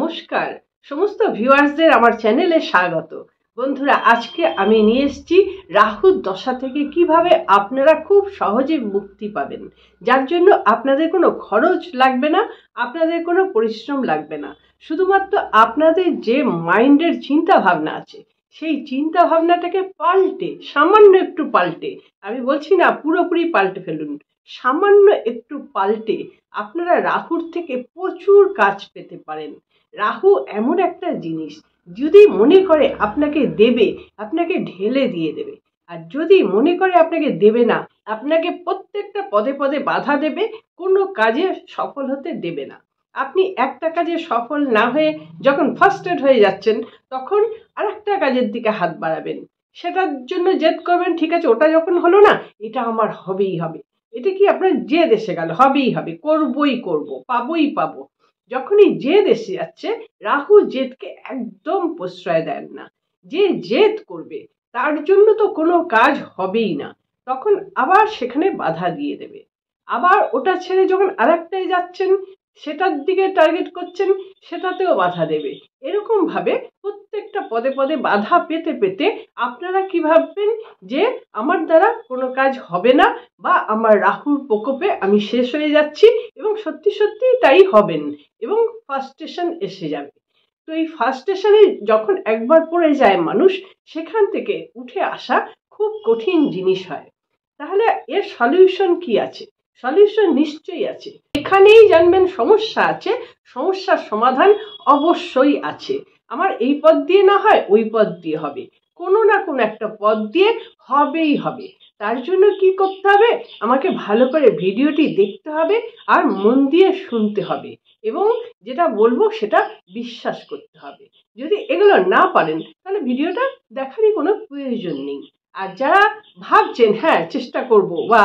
নমস্কার সমস্ত ভিউয়ার্সদের আমার চ্যানেলে স্বাগত। বন্ধুরা, আজকে আমি নিয়ে এসেছি রাহুর দশা থেকে কিভাবে আপনারা খুব সহজে মুক্তি পাবেন, যার জন্য আপনাদের কোনো খরচ লাগবে না, আপনাদের কোনো পরিশ্রম লাগবে না। শুধুমাত্র আপনাদের যে মাইন্ডের চিন্তা ভাবনা আছে সেই চিন্তা ভাবনাটাকে পাল্টে, সামান্য একটু পাল্টে, আমি বলছি না পুরোপুরি পাল্টে ফেলুন, সামান্য একটু পাল্টে আপনারা রাহুর থেকে প্রচুর কাজ পেতে পারেন। রাহু এমন একটা জিনিস, যদি মনে করে আপনাকে দেবে, আপনাকে ঢেলে দিয়ে দেবে। আর যদি মনে করে আপনাকে দেবে না, আপনাকে প্রত্যেকটা পদে পদে বাধা দেবে, কোনো কাজে সফল হতে দেবে না। আপনি একটা কাজে সফল না হয়ে যখন ফার্স্টেড হয়ে যাচ্ছেন, তখন আরেকটা কাজের দিকে হাত বাড়াবেন, সেটার জন্য জেদ করবেন, ঠিক আছে ওটা যখন হলো না, এটা আমার হবেই হবে। এটা কি আপনার জেদ এসে গেল, হবেই হবে, করবই করব, পাবোই পাবো। যখনই জেদ এসে যাচ্ছে, রাহু জেদকে একদম প্রশ্রয় দেন না। যে জেদ করবে তার জন্য তো কোনো কাজ হবেই না, তখন আবার সেখানে বাধা দিয়ে দেবে। আবার ওটা ছেড়ে যখন আরেকটায় যাচ্ছেন, সেটার দিকে টার্গেট করছেন, সেটাতেও বাধা দেবে। এরকম ভাবে প্রত্যেকটা পদে পদে বাধা পেতে পেতে আপনারা কি ভাববেন যে আমার দ্বারা কোনো কাজ হবে না, বা আমার রাহুর প্রকোপে আমি শেষ হয়ে যাচ্ছি, এবং সত্যি সত্যি তাই হবেন, এবং ফার্স্টেশন এসে যাবে। তো এই ফার্স্টেশনে যখন একবার পড়ে যায় মানুষ, সেখান থেকে উঠে আসা খুব কঠিন জিনিস হয়। তাহলে এর সলিউশন কি আছে? সলিউশন নিশ্চয়ই আছে। এখানেই জানবেন সমস্যা আছে, সমস্যার সমাধান অবশ্যই আছে। আমার এই পথ দিয়ে না হয় ওই পথ দিয়ে হবে, কোনো না কোনো একটা পথ দিয়ে হবেই হবে। তার জন্য কি করতে হবে? আমাকে ভালো করে ভিডিওটি দেখতে হবে, আর মন দিয়ে শুনতে হবে, এবং যেটা বলবো সেটা বিশ্বাস করতে হবে। যদি এগুলো না পারেন, তাহলে ভিডিওটা দেখারই কোনো প্রয়োজন নেই। আর যারা ভাবছেন হ্যাঁ চেষ্টা করব বা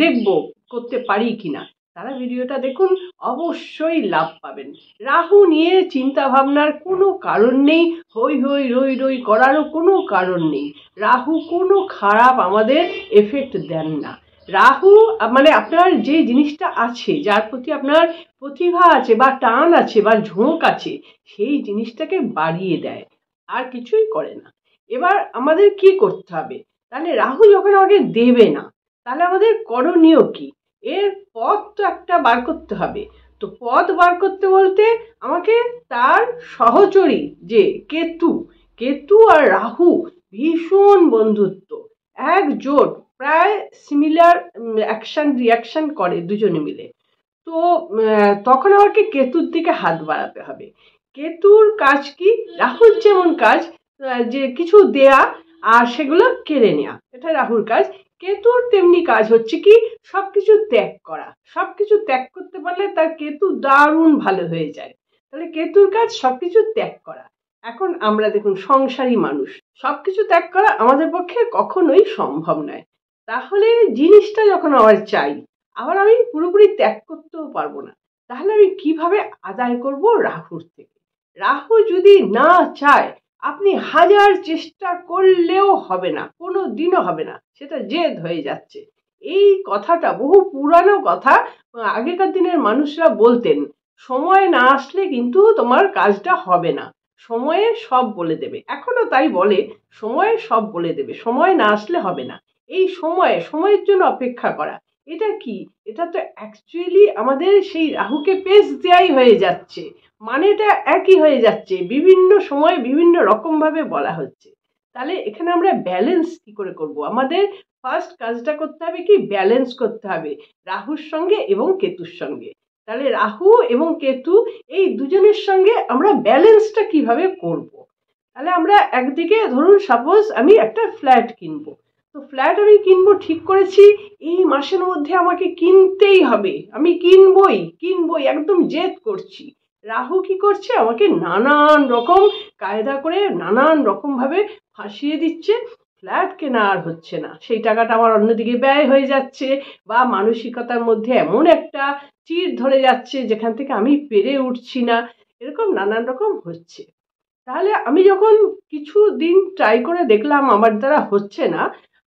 দেখব করতে পারি কিনা, তারা ভিডিওটা দেখুন, অবশ্যই লাভ পাবেন। রাহু নিয়ে চিন্তা ভাবনার কোনো কারণ নেই, হই হই রই রই করারও কোনো কারণ নেই। রাহু কোনো খারাপ আমাদের এফেক্ট দেন না। রাহু মানে আপনার যে জিনিসটা আছে, যার প্রতি আপনার প্রতিভা আছে বা টান আছে বা ঝোঁক আছে, সেই জিনিসটাকে বাড়িয়ে দেয়, আর কিছুই করে না। এবার আমাদের কি করতে হবে? তাহলে রাহু যখন আমাকে দেবে না, তাহলে আমাদের করণীয় কি? এর পথ তো একটা বার করতে হবে। তো পথ বার করতে বলতে আমাকে তার সহচরী যে কেতু, কেতু আর রাহু ভীষণ বন্ধুত্ব, একজোট, প্রায় সিমিলার অ্যাকশন রিয়াকশন করে দুজনে মিলে। তো তখন আমাকে কেতুর দিকে হাত বাড়াতে হবে। কেতুর কাজ কি? রাহুর যেমন কাজ যে কিছু দেয়া আর সেগুলো কেড়ে নেওয়া, এটা রাহুর কাজ। কেতুর তেমনি কাজ হচ্ছে কি? সবকিছু ত্যাগ করা। সবকিছু ত্যাগ করতে পারলে তার কেতু দারুণ ভালো হয়ে যায়। তাহলে কেতুর কাজ সবকিছু ত্যাগ করা। এখন আমরা দেখুন সংসারী মানুষ, সবকিছু ত্যাগ করা আমাদের পক্ষে কখনোই সম্ভব নয়। তাহলে জিনিসটা যখন আমার চাই, আবার আমি পুরোপুরি ত্যাগ করতেও পারবো না, তাহলে আমি কিভাবে আদায় করব রাহুর থেকে? রাহু যদি না চায়, আপনি হাজার চেষ্টা করলেও হবে না, কোনো দিনও হবে না, সেটা জেদ হয়ে যাচ্ছে। এই কথাটা বহু পুরানো কথা, আগেকার দিনের মানুষরা বলতেন, সময় না আসলে কিন্তু তোমার কাজটা হবে না, সময়ে সব বলে দেবে। এখনো তাই বলে, সময়ে সব বলে দেবে, সময় না আসলে হবে না। এই সময়ের জন্য অপেক্ষা করা, এটা কি? এটা তো অ্যাকচুয়ালি আমাদের সেই রাহুকে পেস দেয়াই হয়ে যাচ্ছে, মানেটা একই হয়ে যাচ্ছে, বিভিন্ন সময় বিভিন্ন রকম ভাবে বলা হচ্ছে। তাহলে এখানে আমরা ব্যালেন্স কি করে করব? আমাদের ফার্স্ট কাজটা করতে হবে কি? ব্যালেন্স করতে হবে রাহুর সঙ্গে এবং কেতুর সঙ্গে। তাহলে রাহু এবং কেতু এই দুজনের সঙ্গে আমরা ব্যালেন্সটা কিভাবে করব? তাহলে আমরা একদিকে ধরুন সাপোজ আমি একটা ফ্ল্যাট কিনবো, তো ফ্ল্যাট আমি কিনবো ঠিক করেছি, এই মাসের মধ্যে আমাকে কিনতেই হবে, আমি কিনবই একদম জেদ করছি। রাহু কি করছে? আমাকে নানান রকম কায়দা করে নানান রকম ভাবে ফাঁসিয়ে দিচ্ছে, ফ্ল্যাট কেনা আর হচ্ছে না, সেই টাকাটা আমার অন্যদিকে ব্যয় হয়ে যাচ্ছে, বা মানসিকতার মধ্যে এমন একটা চিড় ধরে যাচ্ছে যেখান থেকে আমি পেরে উঠছি না, এরকম নানান রকম হচ্ছে। তাহলে আমি যখন কিছু দিন ট্রাই করে দেখলাম আমার দ্বারা হচ্ছে না,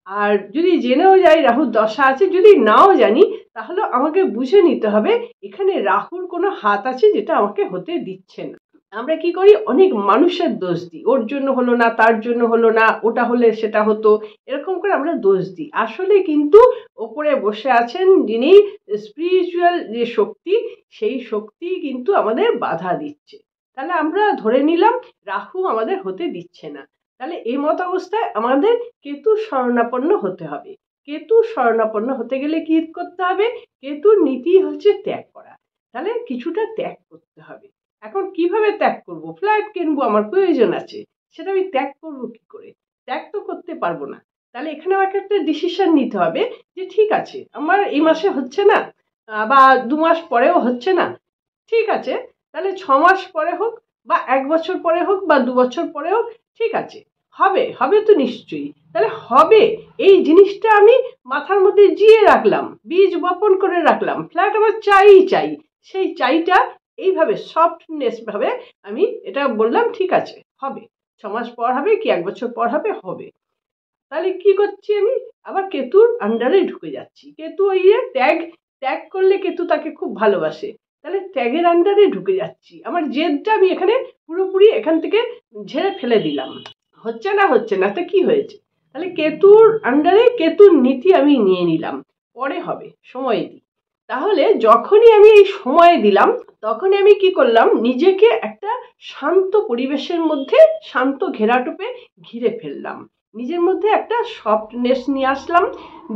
আর যদি জেনেও যাই রাহুর দশা আছে, যদি নাও জানি, তাহলে আমাকে বুঝে নিতে হবে এখানে রাহুর কোনো হাত আছে যেটা আমাকে হতে দিচ্ছে না। আমরা কি করি, অনেক মানুষের দোষ দিই, ওর জন্য হলো না, তার জন্য হলো না, ওটা হলে সেটা হতো, এরকম করে আমরা দোষ দিই। আসলে কিন্তু ওপরে বসে আছেন যিনি স্পিরিচুয়াল যে শক্তি, সেই শক্তি কিন্তু আমাদের বাধা দিচ্ছে। তাহলে আমরা ধরে নিলাম রাহু আমাদের হতে দিচ্ছে না। তাহলে এই মত অবস্থায় আমাদের কেতু শরণাপন্ন হতে হবে। কেতু শরণাপন্ন হতে গেলে কি করতে হবে? কেতুর নীতি হচ্ছে ত্যাগ করা। তাহলে কিছুটা ত্যাগ করতে হবে। এখন কিভাবে ত্যাগ করব? ফ্ল্যাট কিনবো, আমার প্রয়োজন আছে, সেটা আমি ত্যাগ করব কি করে? ত্যাগ তো করতে পারবো না। তাহলে এখানে আমাকে একটা ডিসিশন নিতে হবে যে ঠিক আছে, আমার এই মাসে হচ্ছে না, বা 2 মাস পরেও হচ্ছে না, ঠিক আছে, তাহলে 6 মাস পরে হোক, বা 1 বছর পরে হোক, বা 2 বছর পরে হোক, ঠিক আছে, হবে, হবে তো নিশ্চয়ই। তাহলে হবে, এই জিনিসটা আমি মাথার মধ্যে জিয়ে রাখলাম, বীজ বপন করে রাখলাম, ফ্ল্যাট আমার চাই চাই, সেই চাইটা এইভাবে সফটনেস ভাবে আমি এটা বললাম, ঠিক আছে হবে, 6 মাস পর হবে কি 1 বছর পর হবে, হবে। তাহলে কি করছি আমি? আবার কেতুর আন্ডারে ঢুকে যাচ্ছি। কেতু ওই যে ত্যাগ, ত্যাগ করলে কেতু তাকে খুব ভালোবাসে, তাহলে ত্যাগের আন্ডারে ঢুকে যাচ্ছি। আমার জেদটা আমি এখানে পুরোপুরি এখান থেকে ঝেড়ে ফেলে দিলাম। হচ্ছে না, হচ্ছে না, তো কি হয়েছে? তাহলে কেতুর আন্ডারে কেতুর নীতি আমি নিয়ে নিলাম, পরে হবে, সময় দিই। তাহলে যখনই আমি এই সময় দিলাম, তখনই আমি কি করলাম, নিজেকে একটা শান্ত পরিবেশের মধ্যে, শান্ত ঘেরাটোপে ঘিরে ফেললাম। নিজের মধ্যে একটা সফটনেস নিয়ে আসলাম,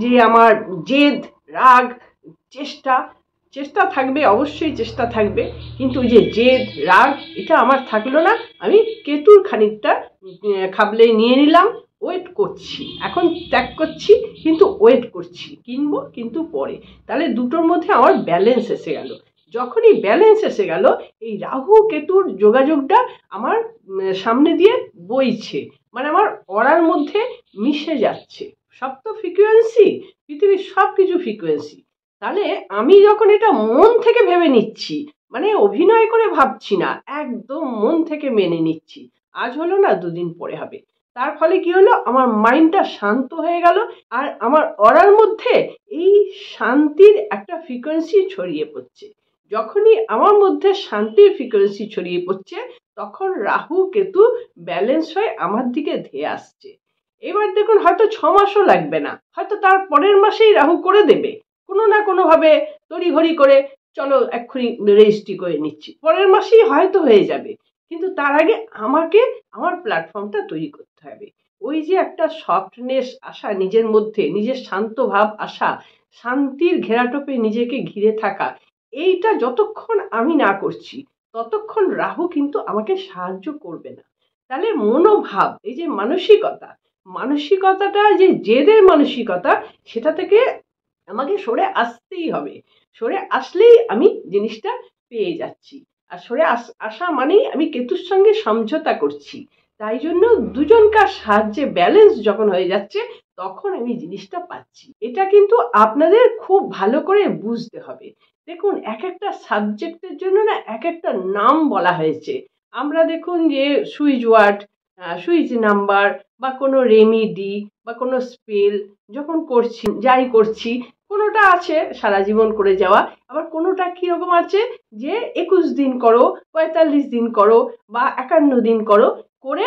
যে আমার জেদ, রাগ, চেষ্টা, চেষ্টা থাকবে, অবশ্যই চেষ্টা থাকবে, কিন্তু ওই যে জেদ, রাগ, এটা আমার থাকলো না। আমি কেতুর খানিকটা খাবলে নিয়ে নিলাম, ওয়েট করছি, এখন ত্যাগ করছি কিন্তু ওয়েট করছি, কিনবো কিন্তু পরে। তাহলে দুটোর মধ্যে আমার ব্যালেন্স এসে গেল। যখনই ব্যালেন্স এসে গেল, এই রাহু কেতুর যোগাযোগটা আমার সামনে দিয়ে বইছে, মানে আমার অরার মধ্যে মিশে যাচ্ছে। সব তো ফ্রিকোয়েন্সি, পৃথিবীর সব কিছু ফ্রিকোয়েন্সি। তাহলে আমি যখন এটা মন থেকে ভেবে নিচ্ছি, মানে অভিনয় করে ভাবছি না, একদম মন থেকে মেনে নিচ্ছি, আজ হলো না, 2 দিন পরে হবে। তার ফলে কি হলো, আমার মাইন্ডটা শান্ত হয়ে গেল, আর আমার অরার মধ্যে এই শান্তির একটা ফ্রিকোয়েন্সি ছড়িয়ে পড়ছে। যখনই আমার মধ্যে শান্তির ফ্রিকোয়েন্সি ছড়িয়ে পড়ছে, তখন রাহু কেতু ব্যালেন্স হয়ে আমার দিকে ধেয়ে আসছে। এবার দেখুন, হয়তো 6 মাসও লাগবে না, হয়তো তার পরের মাসেই রাহু করে দেবে, কোনো না কোনো ভাবে তড়িঘড়ি করে, চলো এক্ষুনি রেজিস্ট্রি করে নিচ্ছি, পরের মাসেই হয়তো হয়ে যাবে। কিন্তু তার আগে আমাকে আমার প্ল্যাটফর্মটা তৈরি করতে হবে। ওই যে একটা সফটনেস আসা নিজের মধ্যে, নিজের শান্ত ভাব আসা, শান্তির ঘেরাটোপে নিজেকে ঘিরে থাকা, এইটা যতক্ষণ আমি না করছি, ততক্ষণ রাহু কিন্তু আমাকে সাহায্য করবে না। তাহলে মনোভাব, এই যে মানসিকতা, মানসিকতাটা যে জেদের মানসিকতা, সেটা থেকে আমাকে সরে আসতেই হবে। সরে আসলেই আমি জিনিসটা পেয়ে যাচ্ছি। আর সরে আসা মানেই আমি কেতুর সঙ্গে সমঝোতা করছি। তাই জন্য দুজনকার সাহায্যে ব্যালেন্স যখন হয়ে যাচ্ছে, তখন আমি জিনিসটা পাচ্ছি। এটা কিন্তু আপনাদের খুব ভালো করে বুঝতে হবে। দেখুন, এক একটা সাবজেক্টের জন্য না এক একটা নাম বলা হয়েছে। আমরা দেখুন যে সুইচ ওয়ার্ড, সুইচ নাম্বার, বা কোনো রেমিডি, বা কোনো স্পেল যখন করছি, যাই করছি, কোনোটা আছে সারা জীবন করে যাওয়া, আবার কোনোটা কিরকম আছে যে 21 দিন করো, 45 দিন করো, বা 51 দিন করো, করে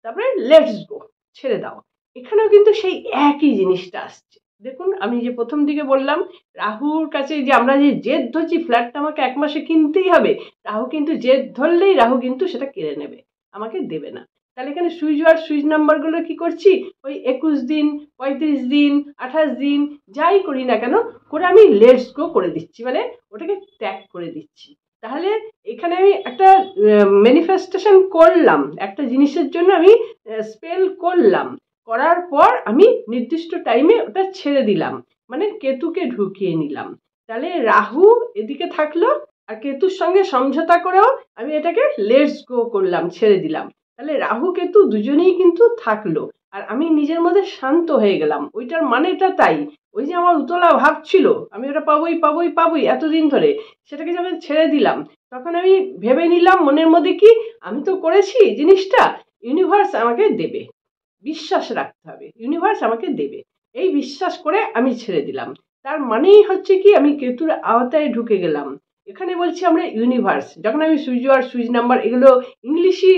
তারপরে লেটস গো, ছেড়ে দাও। এখানেও কিন্তু সেই একই জিনিসটা আসছে। দেখুন, আমি যে প্রথম দিকে বললাম, রাহুর কাছে যে আমরা যে জেদ ধরছি, ফ্ল্যাটটা আমাকে 1 মাসে কিনতেই হবে, রাহু কিন্তু জেদ ধরলেই রাহু কিন্তু সেটা কেড়ে নেবে, আমাকে দেবে না। তাহলে এখানে সুইচ আর সুইচ নাম্বারগুলো কি করছি, ওই 21 দিন, 35 দিন, 28 দিন, যাই করি না কেন করে আমি লেটস গো করে দিচ্ছি, মানে ওটাকে ত্যাগ করে দিচ্ছি। তাহলে এখানে আমি একটা ম্যানিফেস্টেশন করলাম, একটা জিনিসের জন্য আমি স্পেল করলাম, করার পর আমি নির্দিষ্ট টাইমে ওটা ছেড়ে দিলাম, মানে কেতুকে ঢুকিয়ে নিলাম। তাহলে রাহু এদিকে থাকলো, আর কেতুর সঙ্গে সমঝোতা করেও আমি এটাকে লেটস গো করলাম, ছেড়ে দিলাম। তাহলে রাহু কেতু দুজনেই কিন্তু থাকলো, আর আমি নিজের মধ্যে শান্ত হয়ে গেলাম। ওইটার মানেটা তাই, ওই যে আমার উতলা ভাব ছিল, আমি ওটা পাবোই পাবোই পাবোই এতদিন ধরে, সেটাকে যখন ছেড়ে দিলাম, তখন আমি ভেবে নিলাম মনের মধ্যে কি, আমি তো করেছি জিনিসটা, ইউনিভার্স আমাকে দেবে, বিশ্বাস রাখতে হবে, ইউনিভার্স আমাকে দেবে, এই বিশ্বাস করে আমি ছেড়ে দিলাম। তার মানেই হচ্ছে কি, আমি কেতুর আওতায় ঢুকে গেলাম, এখানে বলছি আমরা ইউনিভার্স। যখন আমি সুইচ ওয়ার্ড, সুইচ নাম্বার এগুলো ইংলিশই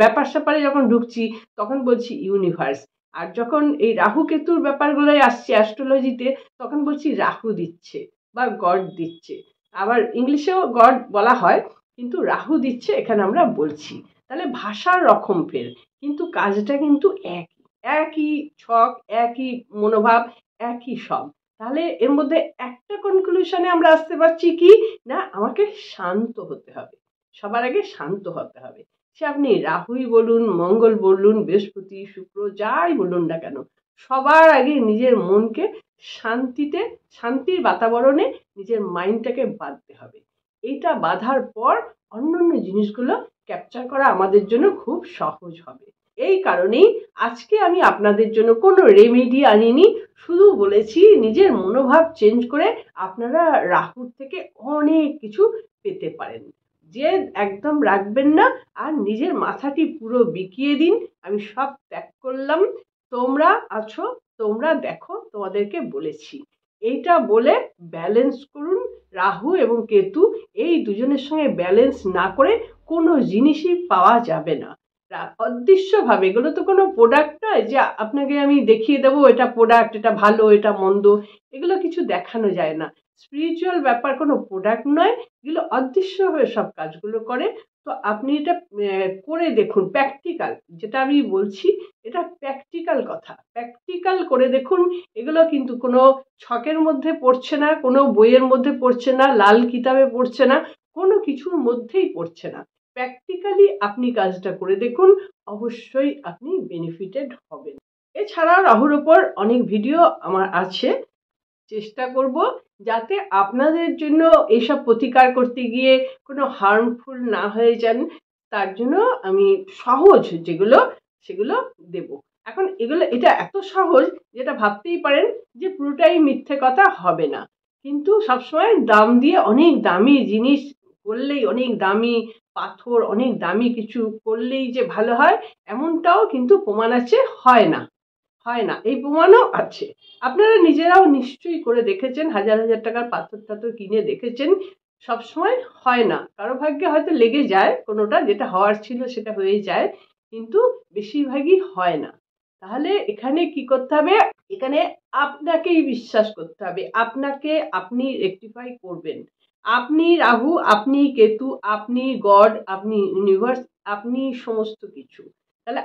ব্যাপার স্যাপারে যখন ঢুকছি তখন বলছি ইউনিভার্স। আর যখন এই রাহু কেতুর ব্যাপারগুলোই আসছে অ্যাস্ট্রোলজিতে তখন বলছি রাহু দিচ্ছে বা গড দিচ্ছে। আবার ইংলিশেও গড বলা হয়, কিন্তু রাহু দিচ্ছে এখানে আমরা বলছি। তাহলে ভাষার রকম ফের, কিন্তু কাজটা কিন্তু একই, একই ছক, একই মনোভাব, একই সব। তাহলে এর মধ্যে একটা কনক্লুশনে আমরা আসতে পারছি কি না, আমাকে শান্ত হতে হবে। সবার আগে শান্ত হতে হবে। সে আপনি রাহুই বলুন, মঙ্গল বলুন, বৃহস্পতি, শুক্র, যাই বলুন না কেন, সবার আগে নিজের মনকে শান্তির বাতাবরণে নিজের মাইন্ডটাকে বাঁধতে হবে। এইটা বাঁধার পর অন্যান্য জিনিসগুলো ক্যাপচার করা আমাদের জন্য খুব সহজ হবে। এই কারণেই আজকে আমি আপনাদের জন্য কোনো রেমেডি আনিনি, শুধু বলেছি নিজের মনোভাব চেঞ্জ করে আপনারা রাহুর থেকে অনেক কিছু পেতে পারেন। যে একদম রাখবেন না, আর নিজের মাথাটি পুরো বিকিয়ে দিন, আমি সব ত্যাগ করলাম, তোমরা আছো, তোমরা দেখো, তোমাদেরকে বলেছি। এইটা বলে ব্যালেন্স করুন। রাহু এবং কেতু এই দুজনের সঙ্গে ব্যালেন্স না করে কোনো জিনিসই পাওয়া যাবে না। অদৃশ্যভাবে, এগুলো তো কোনো প্রোডাক্ট নয় যে আপনাকে আমি দেখিয়ে দেবো এটা প্রোডাক্ট, এটা ভালো, এটা মন্দ, এগুলো কিছু দেখানো যায় না। স্পিরিচুয়াল ব্যাপার কোনো প্রোডাক্ট নয়, এগুলো অদৃশ্যভাবে সব কাজগুলো করে। তো আপনি এটা করে দেখুন, প্র্যাকটিক্যাল যেটা আমি বলছি, এটা প্র্যাকটিক্যাল কথা, প্র্যাকটিক্যাল করে দেখুন। এগুলো কিন্তু কোনো ছকের মধ্যে পড়ছে না, কোনো বইয়ের মধ্যে পড়ছে না, লাল কিতাবে পড়ছে না, কোনো কিছুর মধ্যেই পড়ছে না। প্র্যাকটিক্যালি আপনি কাজটা করে দেখুন, অবশ্যই আপনি বেনিফিটেড হবেন। এছাড়াও রাহুর ওপর অনেক ভিডিও আমার আছে, চেষ্টা করব যাতে আপনাদের জন্য এইসব প্রতিকার করতে গিয়ে কোনো হার্মফুল না হয়ে যান। তার জন্য আমি সহজ যেগুলো সেগুলো দেব। এখন এটা এত সহজ যেটা ভাবতেই পারেন যে পুরোটাই মিথ্যে কথা, হবে না। কিন্তু সবসময় দাম দিয়ে অনেক দামি জিনিস করলেই, অনেক দামি পাথর, অনেক দামি কিছু করলেই যে ভালো হয় এমনটাও কিন্তু প্রমাণ আছে, হয় না। হয় না, এই প্রমাণও আছে। আপনারা নিজেরাও নিশ্চয়ই করে দেখেছেন, হাজার হাজার টাকার পাথর টাথর কিনে দেখেছেন, সবসময় হয় না। কারো ভাগ্যে হয়তো লেগে যায় কোনোটা, যেটা হওয়ার ছিল সেটা হয়ে যায়, কিন্তু বেশিরভাগই হয় না। তাহলে এখানে কি করতে হবে, এখানে আপনাকেই বিশ্বাস করতে হবে, আপনাকে আপনি রেকটিফাই করবেন। আপনি রাহু, আপনি কেতু, আপনি গড, আপনি ইউনিভার্স, আপনি সমস্ত কিছু। তাহলে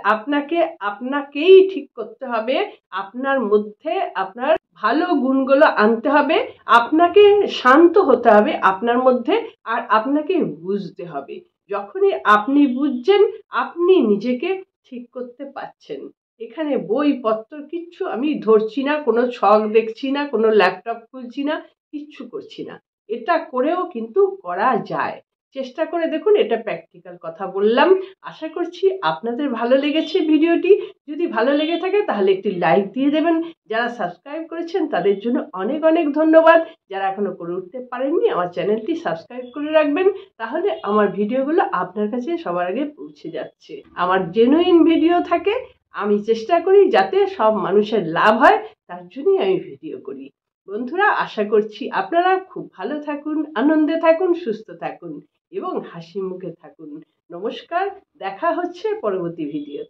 আপনাকেই ঠিক করতে হবে, আপনার মধ্যে আপনার ভালো গুণগুলো আনতে হবে, আপনাকে শান্ত হতে হবে আপনার মধ্যে, আর আপনাকে বুঝতে হবে। যখনই আপনি বুঝছেন, আপনি নিজেকে ঠিক করতে পারছেন। এখানে বইপত্র কিচ্ছু আমি ধরছি না, কোনো ছক দেখছি না, কোনো ল্যাপটপ খুলছি না, কিচ্ছু করছি না। এটা করেও কিন্তু করা যায়। চেষ্টা করে দেখুন, এটা প্র্যাকটিক্যাল কথা বললাম। আশা করছি আপনাদের ভালো লেগেছে ভিডিওটি। যদি ভালো লেগে থাকে তাহলে একটি লাইক দিয়ে দেবেন। যারা সাবস্ক্রাইব করেছেন তাদের জন্য অনেক অনেক ধন্যবাদ। যারা এখনো করে উঠতে পারেননি, আমার চ্যানেলটি সাবস্ক্রাইব করে রাখবেন, তাহলে আমার ভিডিওগুলো আপনার কাছে সবার আগে পৌঁছে যাচ্ছে। আমার জেনুইন ভিডিও থাকে, আমি চেষ্টা করি যাতে সব মানুষের লাভ হয়, তার জন্যই আমি ভিডিও করি। বন্ধুরা, আশা করছি আপনারা খুব ভালো থাকুন, আনন্দে থাকুন, সুস্থ থাকুন এবং হাসি মুখে থাকুন। নমস্কার, দেখা হচ্ছে পরবর্তী ভিডিও।